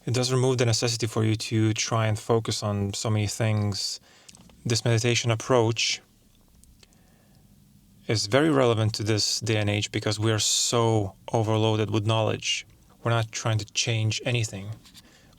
It does remove the necessity for you to try and focus on so many things. This meditation approach is very relevant to this day and age because we are so overloaded with knowledge. We're not trying to change anything.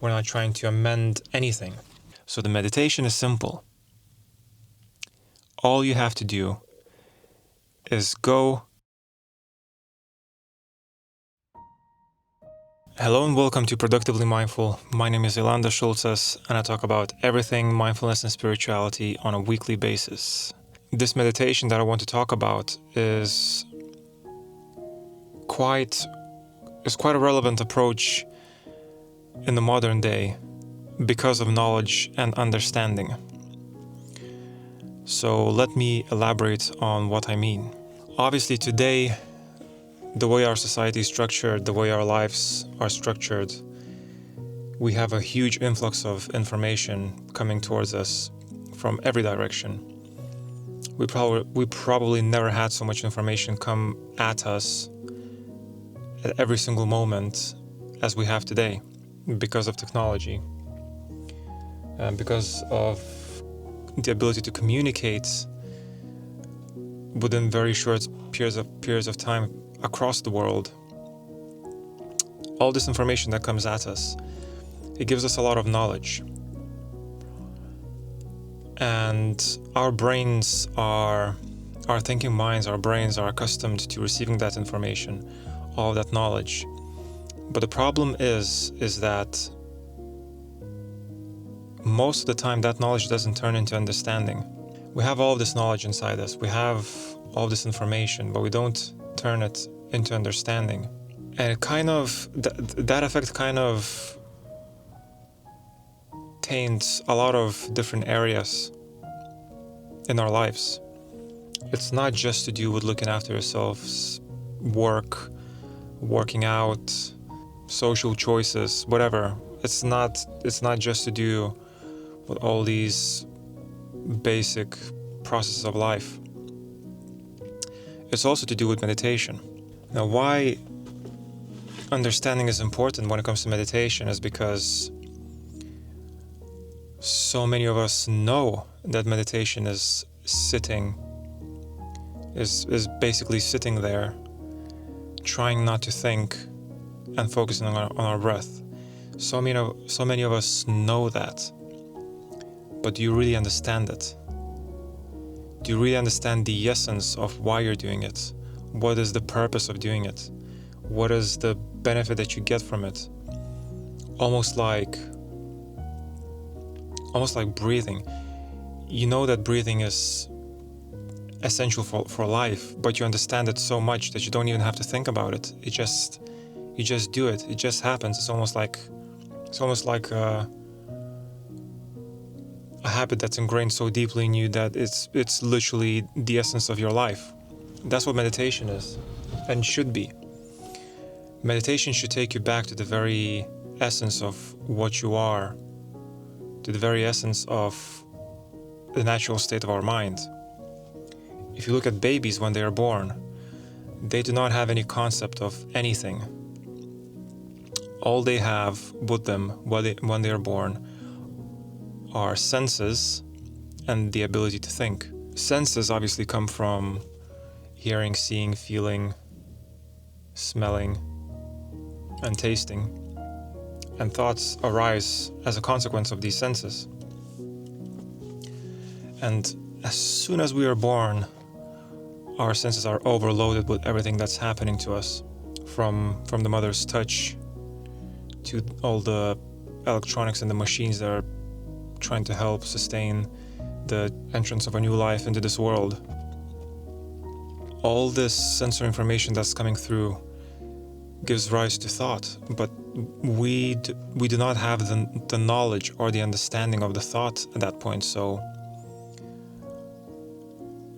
We're not trying to amend anything. So the meditation is simple. All you have to do is go. Hello and welcome to Productively Mindful. My name is ailandas.sulcas and I talk about everything mindfulness and spirituality on a weekly basis. This meditation that I want to talk about is quite a relevant approach in the modern day because of knowledge and understanding. So let me elaborate on what I mean. Obviously today, the way our society is structured, the way our lives are structured, we have a huge influx of information coming towards us from every direction. We probably never had so much information come at us at every single moment as we have today because of technology and because of the ability to communicate within very short periods of time across the world. All this information that comes at us, it gives us a lot of knowledge. And our brains our thinking minds, our brains are accustomed to receiving that information, all that knowledge. But the problem is that most of the time that knowledge doesn't turn into understanding. We have all this knowledge inside us. We have all this information, but we don't turn it into understanding. And it kind of, that effect kind of taints a lot of different areas in our lives. It's not just to do with looking after yourselves, working out, social choices, whatever. It's not just to do with all these basic processes of life. It's also to do with meditation. Now, why understanding is important when it comes to meditation is because so many of us know that meditation is basically sitting there, trying not to think and focusing on our breath. So many of us know that. But do you really understand it? Do you really understand the essence of why you're doing it? What is the purpose of doing it? What is the benefit that you get from it? Almost like breathing. You know that breathing is essential for life, but you understand it so much that you don't even have to think about it. You just do it. It just happens. It's almost like a habit that's ingrained so deeply in you that it's literally the essence of your life. That's what meditation is and should be. Meditation should take you back to the very essence of what you are, to the very essence of the natural state of our mind. If you look at babies when they are born, they do not have any concept of anything. All they have with them when they are born are senses and the ability to think. Senses obviously come from hearing, seeing, feeling, smelling, and tasting. And thoughts arise as a consequence of these senses. And as soon as we are born, our senses are overloaded with everything that's happening to us, from the mother's touch to all the electronics and the machines that are trying to help sustain the entrance of a new life into this world. All this sensory information that's coming through gives rise to thought, but we do not have the knowledge or the understanding of the thought at that point, so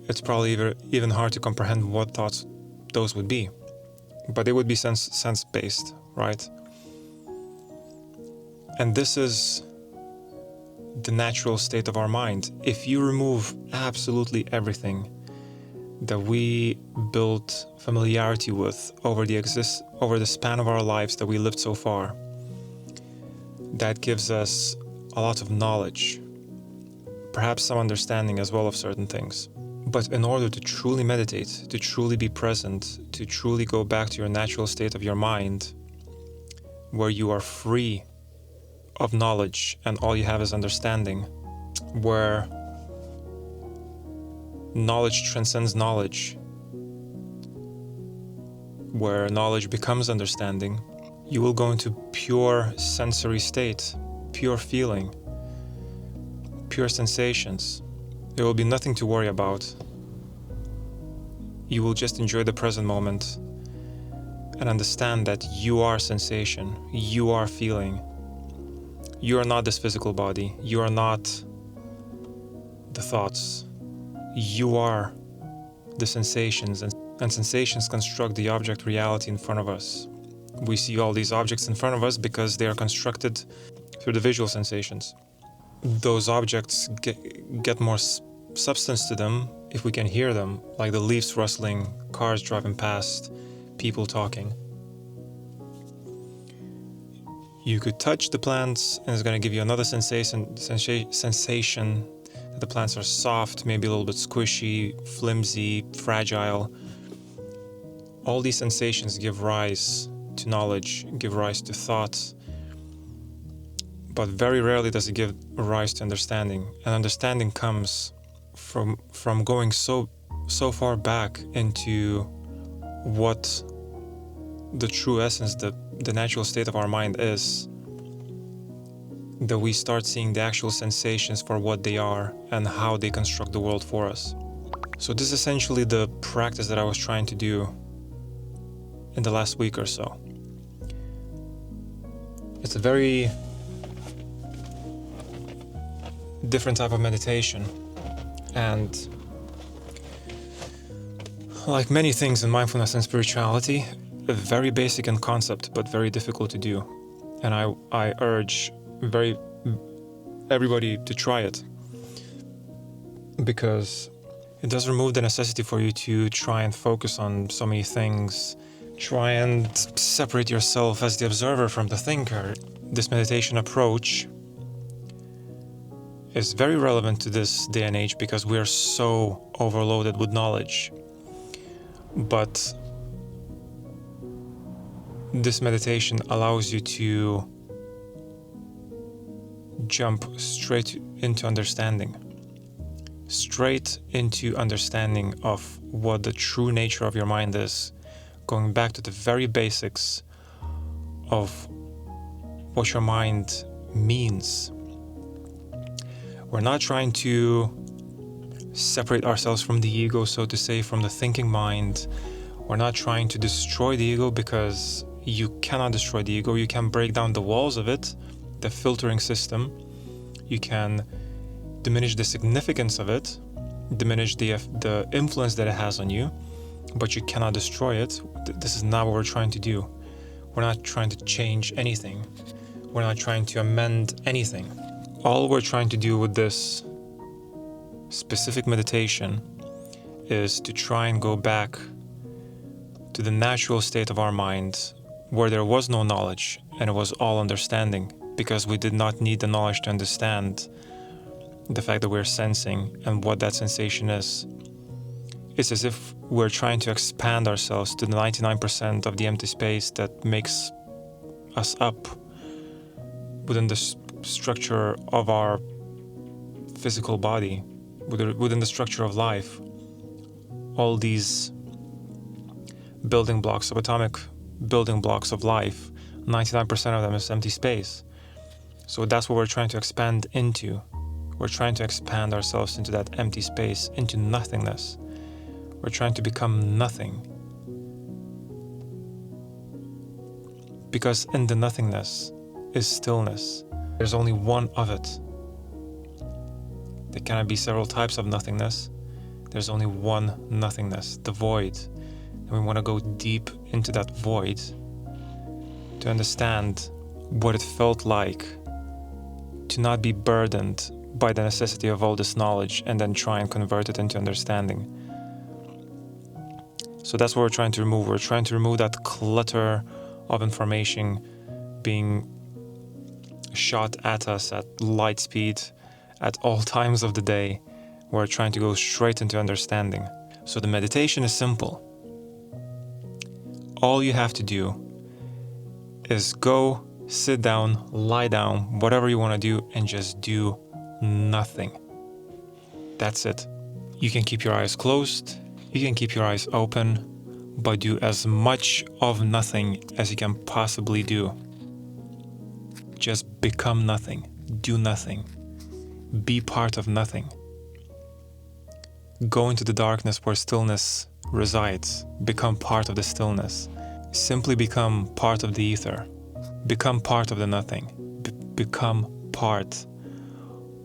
it's probably even hard to comprehend what thoughts those would be. But they would be sense-based, right? And this is the natural state of our mind. If you remove absolutely everything that we built familiarity with over the span of our lives that we lived so far, that gives us a lot of knowledge, perhaps some understanding as well of certain things. But in order to truly meditate, to truly be present, to truly go back to your natural state of your mind, where you are free of knowledge and all you have is understanding, where knowledge transcends knowledge, where knowledge becomes understanding, you will go into pure sensory state, pure feeling, pure sensations. There will be nothing to worry about. You will just enjoy the present moment and understand that you are sensation, you are feeling. You are not this physical body, you are not the thoughts. You are the sensations, and sensations construct the object reality in front of us. We see all these objects in front of us because they are constructed through the visual sensations. Those objects get more substance to them if we can hear them, like the leaves rustling, cars driving past, people talking. You could touch the plants and it's going to give you another sensation that the plants are soft, maybe a little bit squishy, flimsy, fragile. All these sensations give rise to knowledge, give rise to thought, but very rarely does it give rise to understanding. And understanding comes from going so far back into what the true essence, the natural state of our mind is, that we start seeing the actual sensations for what they are and how they construct the world for us. So this is essentially the practice that I was trying to do in the last week or so. It's a very different type of meditation, and like many things in mindfulness and spirituality, very basic in concept but very difficult to do. And I urge everybody to try it, because it does remove the necessity for you to try and focus on so many things, try and separate yourself as the observer from the thinker. This meditation approach is very relevant to this day and age because we are so overloaded with knowledge. But this meditation allows you to jump straight into understanding of what the true nature of your mind is, going back to the very basics of what your mind means. We're not trying to separate ourselves from the ego, so to say, from the thinking mind. We're not trying to destroy the ego, because you cannot destroy the ego. You can break down the walls of it, the filtering system. You can diminish the significance of it, diminish the influence that it has on you, but you cannot destroy it. This is not what we're trying to do. We're not trying to change anything. We're not trying to amend anything. All we're trying to do with this specific meditation is to try and go back to the natural state of our mind, where there was no knowledge and it was all understanding, because we did not need the knowledge to understand the fact that we're sensing and what that sensation is. It's as if we're trying to expand ourselves to the 99% of the empty space that makes us up within the structure of our physical body, within the structure of life. All these building blocks, subatomic building blocks of life, 99% of them is empty space. So that's what we're trying to expand into. We're trying to expand ourselves into that empty space, into nothingness. We're trying to become nothing. Because in the nothingness is stillness. There's only one of it. There cannot be several types of nothingness. There's only one nothingness, the void. And we want to go deep into that void to understand what it felt like to not be burdened by the necessity of all this knowledge and then try and convert it into understanding. So that's what we're trying to remove. We're trying to remove that clutter of information being shot at us at light speed at all times of the day. We're trying to go straight into understanding. So the meditation is simple. All you have to do is go, sit down, lie down, whatever you want to do, and just do nothing. That's it. You can keep your eyes closed, you can keep your eyes open, but do as much of nothing as you can possibly do. Just become nothing, do nothing, be part of nothing. Go into the darkness where stillness resides, become part of the stillness. Simply become part of the ether, become part of the nothing, become part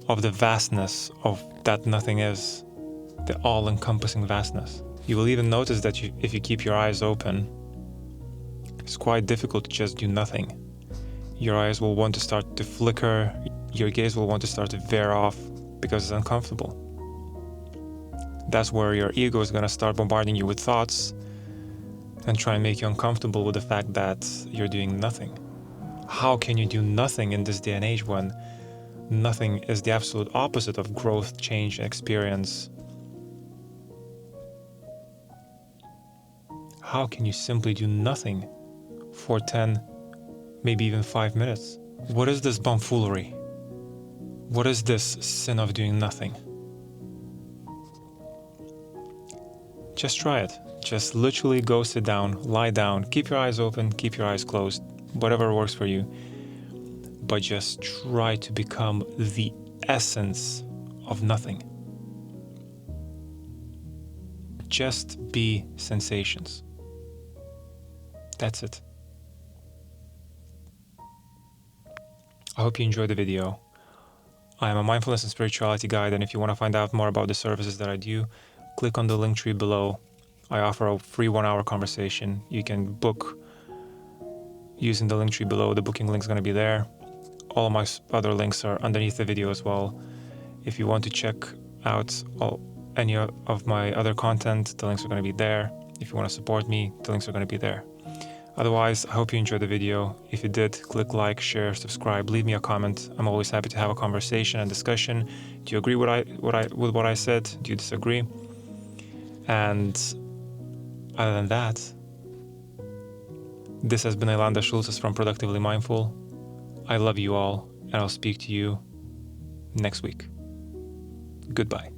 of the vastness of that nothing is, the all-encompassing vastness. You will even notice that if you keep your eyes open, it's quite difficult to just do nothing. Your eyes will want to start to flicker, your gaze will want to start to veer off because it's uncomfortable. That's where your ego is going to start bombarding you with thoughts and try and make you uncomfortable with the fact that you're doing nothing. How can you do nothing in this day and age when nothing is the absolute opposite of growth, change, and experience? How can you simply do nothing for 10, maybe even 5 minutes? What is this tomfoolery? What is this sin of doing nothing? Just try it. Just literally go sit down, lie down, keep your eyes open, keep your eyes closed, whatever works for you. But just try to become the essence of nothing. Just be sensations. That's it. I hope you enjoyed the video. I am a mindfulness and spirituality guide, and if you want to find out more about the services that I do, click on the link tree below. I offer a free 1-hour conversation. You can book using the link tree below. The booking link is going to be there. All of my other links are underneath the video as well. If you want to check out any of my other content, the links are going to be there. If you want to support me, the links are going to be there. Otherwise, I hope you enjoyed the video. If you did, click like, share, subscribe, leave me a comment. I'm always happy to have a conversation and discussion. Do you agree with what I said? Do you disagree? And other than that, this has been ailandas.sulcas from Productively Mindful. I love you all, and I'll speak to you next week. Goodbye.